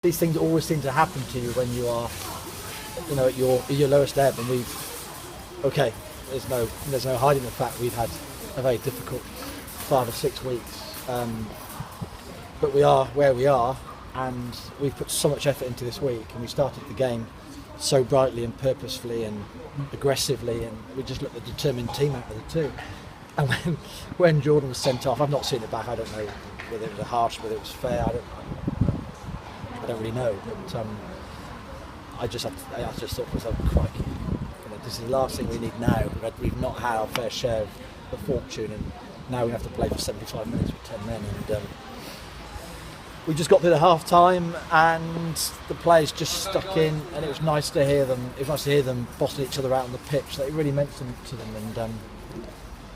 These things always seem to happen to you when you are, at your lowest ebb, and there's no hiding the fact we've had a very difficult 5 or 6 weeks, but we are where we are, and we've put so much effort into this week, and we started the game so brightly and purposefully and aggressively, and we just looked a determined team out of the two. And when Jordan was sent off, I've not seen it back, I don't know whether it was harsh, whether it was fair, I don't really know, but I just thought to myself, crikey, this is the last thing we need now. We've not had our fair share of the fortune, and now we have to play for 75 minutes with 10 men, and we just got through the half time, and the players just stuck in, and it was nice to hear them. It was nice to hear them bossing each other out on the pitch. That it really meant something to them. And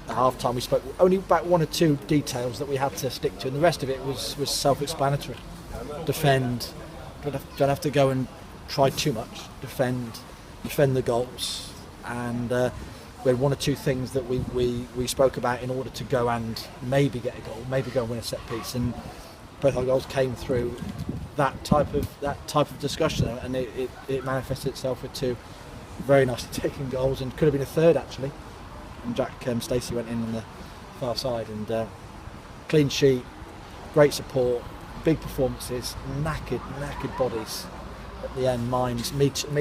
at half time we spoke only about 1 or 2 details that we had to stick to, and the rest of it was self-explanatory. Defend, don't have to go and try too much. Defend the goals, and we had 1 or 2 things that we spoke about in order to go and maybe get a goal, maybe go and win a set piece, and both our goals came through that type of discussion, and it manifested itself with 2 very nicely taken goals, and could have been a third actually. And Jack Stacey went in on the far side, and clean sheet, great support, big performances, knackered bodies at the end. Me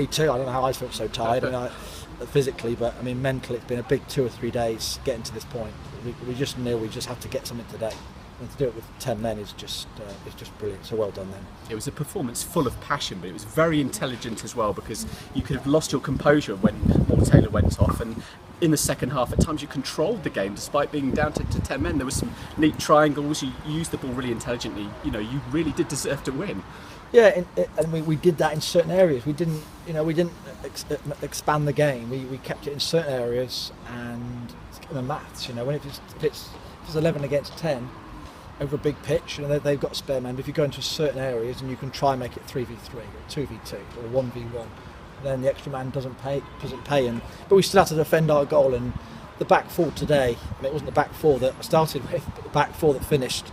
too. I don't know how I felt so tired. Physically, but mentally, it's been a big 2 or 3 days getting to this point. We just knew we just have to get something today, and to do it with 10 men is just brilliant. So well done then. It was a performance full of passion, but it was very intelligent as well, because you could have lost your composure when Moore Taylor went off, and in the second half at times you controlled the game despite being down to 10 men. There was some neat triangles, you used the ball really intelligently. You really did deserve to win. Yeah, and we did that in certain areas. We didn't expand the game. We kept it in certain areas, and it's the maths. When it's 11 against 10 over a big pitch, they've got spare men. But if you go into certain areas and you can try and make it 3v3 or 2v2 or 1v1, then the extra man doesn't pay. But we still have to defend our goal. And the back 4 today, it wasn't the back 4 that I started with, but the back 4 that finished.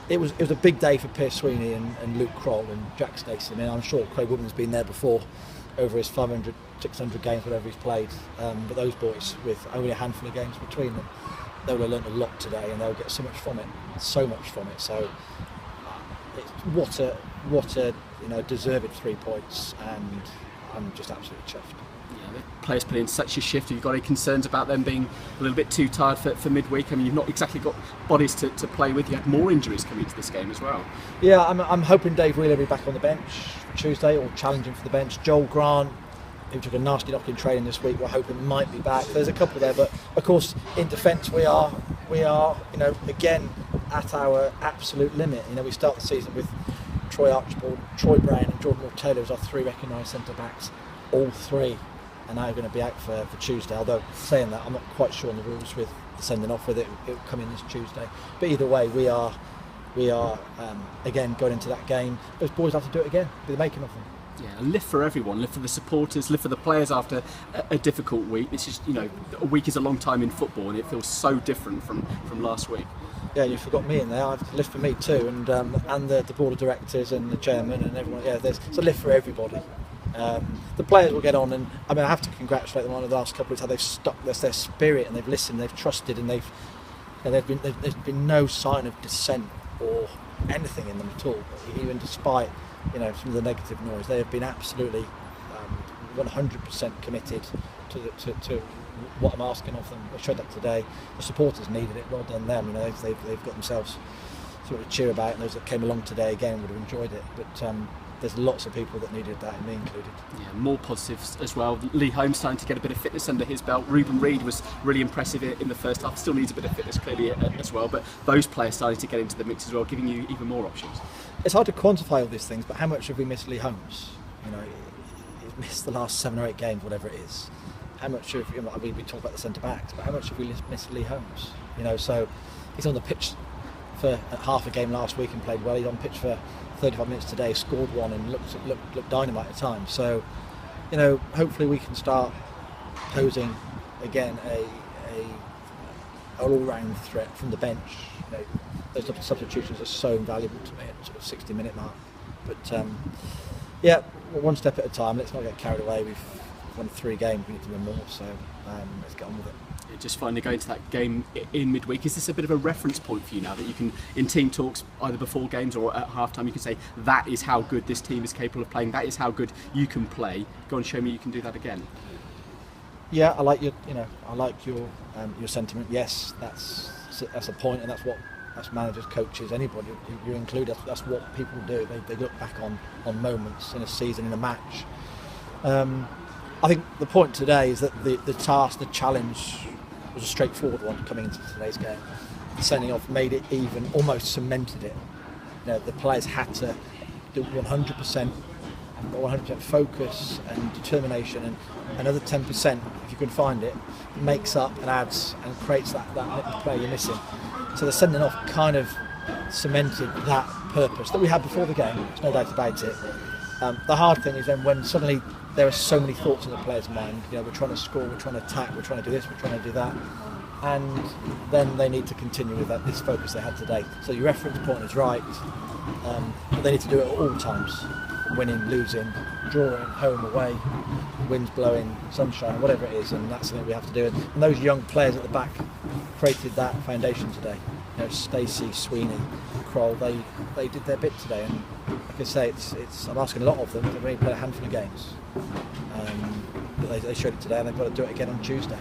It was a big day for Pierce Sweeney and Luke Kroll and Jack Stacey. I'm sure Craig Woodman's been there before over his 500, 600 games, whatever he's played. But those boys, with only a handful of games between them, they will have learnt a lot today, and they'll get so much from it. So what a deserved 3 points, and I'm just absolutely chuffed. Yeah, the players put in such a shift. Have you got any concerns about them being a little bit too tired for midweek? You've not exactly got bodies to play with. You had more injuries coming into this game as well. Yeah, I'm hoping Dave Wheeler will be back on the bench for Tuesday, or challenging for the bench. Joel Grant, who took a nasty knock in training this week, we're hoping might be back. There's a couple there, but of course in defence we are again at our absolute limit. We start the season with Troy Archibald, Troy Brown and Jordan Moore Taylor as our 3 recognised centre backs. All 3 are now going to be out for Tuesday, although saying that, I'm not quite sure on the rules with the sending off, whether it'll come in this Tuesday. But either way, we are again going into that game. Those boys have to do it again, be the making of them. Yeah, live for everyone, live for the supporters, live for the players after a difficult week. This is, a week is a long time in football, and it feels so different from last week. Yeah, you forgot me in there. I have to live for me too, and the board of directors and the chairman and everyone. Yeah, it's a live for everybody. The players will get on, and I have to congratulate them on the last couple of weeks, how they've stuck their spirit, and they've listened, they've trusted, and there's been no sign of dissent or anything in them at all. Even despite some of the negative noise, they have been absolutely 100% committed to what I'm asking of them. They showed that today. The supporters needed it. Well done them. They've got themselves sort of cheer about it, and those that came along today again would have enjoyed it. But there's lots of people that needed that, and me included. Yeah, more positives as well. Lee Holmes starting to get a bit of fitness under his belt. Ruben Reid was really impressive in the first half. Still needs a bit of fitness clearly as well, but those players starting to get into the mix as well, giving you even more options. It's hard to quantify all these things, but how much have we missed Lee Holmes? He's missed the last 7 or 8 games, whatever it is. How much have we talk about the centre backs, but how much have we missed Lee Holmes? So he's on the pitch for half a game last week and played well. He's on pitch for 35 minutes today, scored 1 and looked dynamite at times. So, hopefully we can start posing again a all-round threat from the bench. Those substitutions are so invaluable to me at sort of 60-minute mark. But yeah, one step at a time. Let's not get carried away. We've won 3 games. We need to win more. So let's get on with it. Just finally going to that game in midweek, is this a bit of a reference point for you now that you can, in team talks, either before games or at half-time, you can say that is how good this team is capable of playing, that is how good you can play. Go and show me you can do that again. Yeah, I like your sentiment. Yes, that's a point, and that's what managers, coaches, anybody you include. That's what people do. They look back on moments in a season, in a match. I think the point today is that the task, the challenge, was a straightforward one coming into today's game. Sending off made it even, almost cemented it. The players had to do 100%, 100% focus and determination, and another 10%, if you can find it, makes up and adds and creates that player you're missing. So the sending off kind of cemented that purpose that we had before the game. There's no doubt about it. The hard thing is then when suddenly there are so many thoughts in the player's mind. We're trying to score, we're trying to attack, we're trying to do this, we're trying to do that, and then they need to continue with this focus they had today. So your reference point is right, but they need to do it at all times: winning, losing, drawing, home, away, winds blowing, sunshine, whatever it is, and that's something we have to do. And those young players at the back created that foundation today. Stacey, Sweeney, Kroll, they did their bit today, and like I say, I'm asking a lot of them. They've only played a handful of games, but they showed it today, and they've got to do it again on Tuesday.